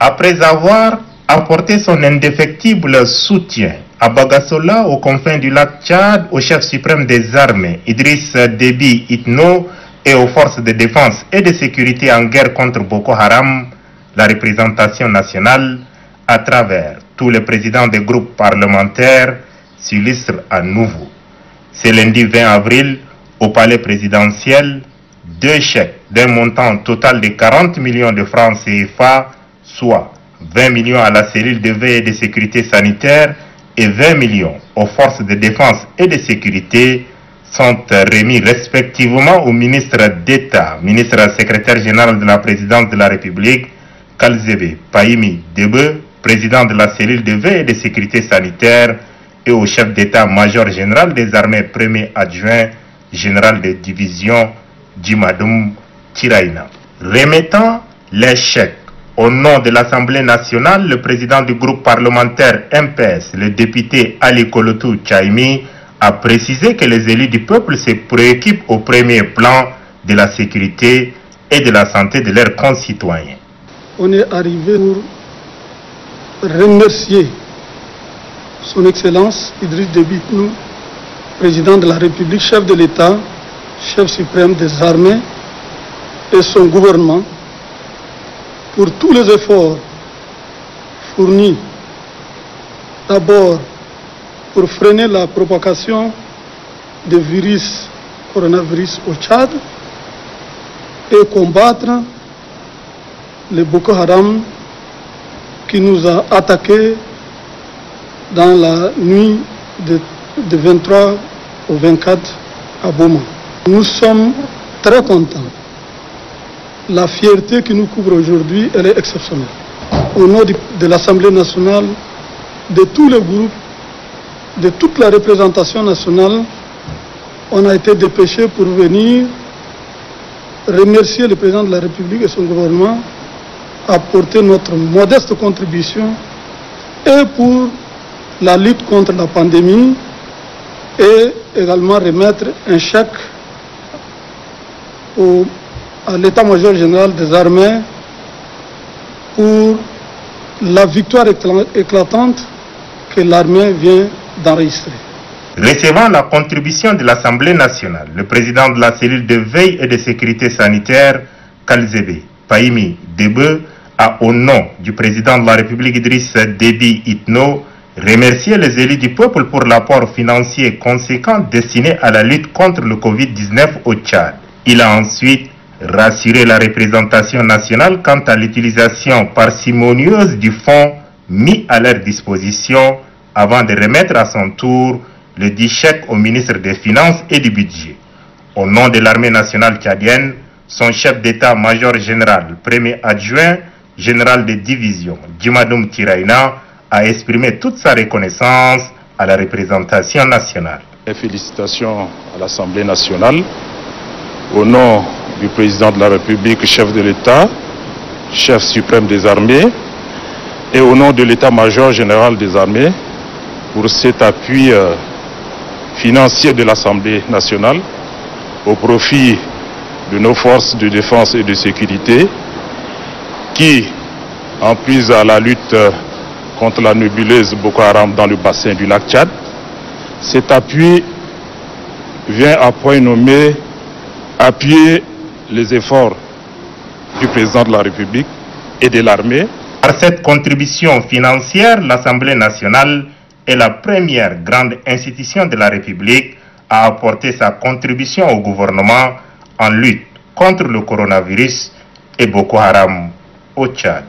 Après avoir apporté son indéfectible soutien à Bagassola, aux confins du lac Tchad, au chef suprême des armées, Idriss Déby Itno, et aux forces de défense et de sécurité en guerre contre Boko Haram, la représentation nationale, à travers tous les présidents des groupes parlementaires, s'illustre à nouveau. C'est lundi 20 avril, au palais présidentiel, 2 chèques d'un montant total de 40 millions de francs CFA, soit 20 millions à la cellule de veille et de sécurité sanitaire et 20 millions aux forces de défense et de sécurité, sont remis respectivement au ministre d'État, ministre secrétaire général de la présidence de la République, Kalzebe Payimi Debe, président de la cellule de veille et de sécurité sanitaire, et au chef d'état-major général des armées, premier adjoint général de division, Djimadoum Tiraina. Remettant les chèques au nom de l'Assemblée nationale, le président du groupe parlementaire MPS, le député Ali Kolotou Tchaimi, a précisé que les élus du peuple se préoccupent au premier plan de la sécurité et de la santé de leurs concitoyens. On est arrivé pour remercier son Excellence Idriss Déby Itno, président de la République, chef de l'État, chef suprême des armées et son gouvernement pour tous les efforts fournis d'abord pour freiner la propagation du coronavirus au Tchad et combattre le Boko Haram qui nous a attaqués dans la nuit de 23 au 24 à Boma. Nous sommes très contents. La fierté qui nous couvre aujourd'hui, elle est exceptionnelle. Au nom de l'Assemblée nationale, de tous les groupes, de toute la représentation nationale, on a été dépêchés pour venir remercier le président de la République et son gouvernement, apporter notre modeste contribution et pour la lutte contre la pandémie et également remettre un chèque à l'état-major général des armées pour la victoire éclatante que l'armée vient d'enregistrer. Recevant la contribution de l'Assemblée nationale, le président de la cellule de veille et de sécurité sanitaire, Kalzebe Payimi Debe, a, au nom du président de la République Idriss Déby Itno, remercié les élus du peuple pour l'apport financier conséquent destiné à la lutte contre le Covid-19 au Tchad. Il a ensuite rassuré la représentation nationale quant à l'utilisation parcimonieuse du fonds mis à leur disposition avant de remettre à son tour le dit chèque au ministre des Finances et du Budget. Au nom de l'armée nationale tchadienne, son chef d'état-major général, premier adjoint général de division, Djimadoum Tiraina, a exprimé toute sa reconnaissance à la représentation nationale. Et félicitations à l'Assemblée nationale, au nom du président de la République, chef de l'État, chef suprême des armées, et au nom de l'état-major général des armées, pour cet appui financier de l'Assemblée nationale au profit de nos forces de défense et de sécurité qui, en plus à la lutte contre la nébuleuse Boko Haram dans le bassin du lac Tchad, cet appui vient à point nommé appuyer les efforts du président de la République et de l'armée. Par cette contribution financière, l'Assemblée nationale est la première grande institution de la République à apporter sa contribution au gouvernement en lutte contre le coronavirus et Boko Haram au Tchad.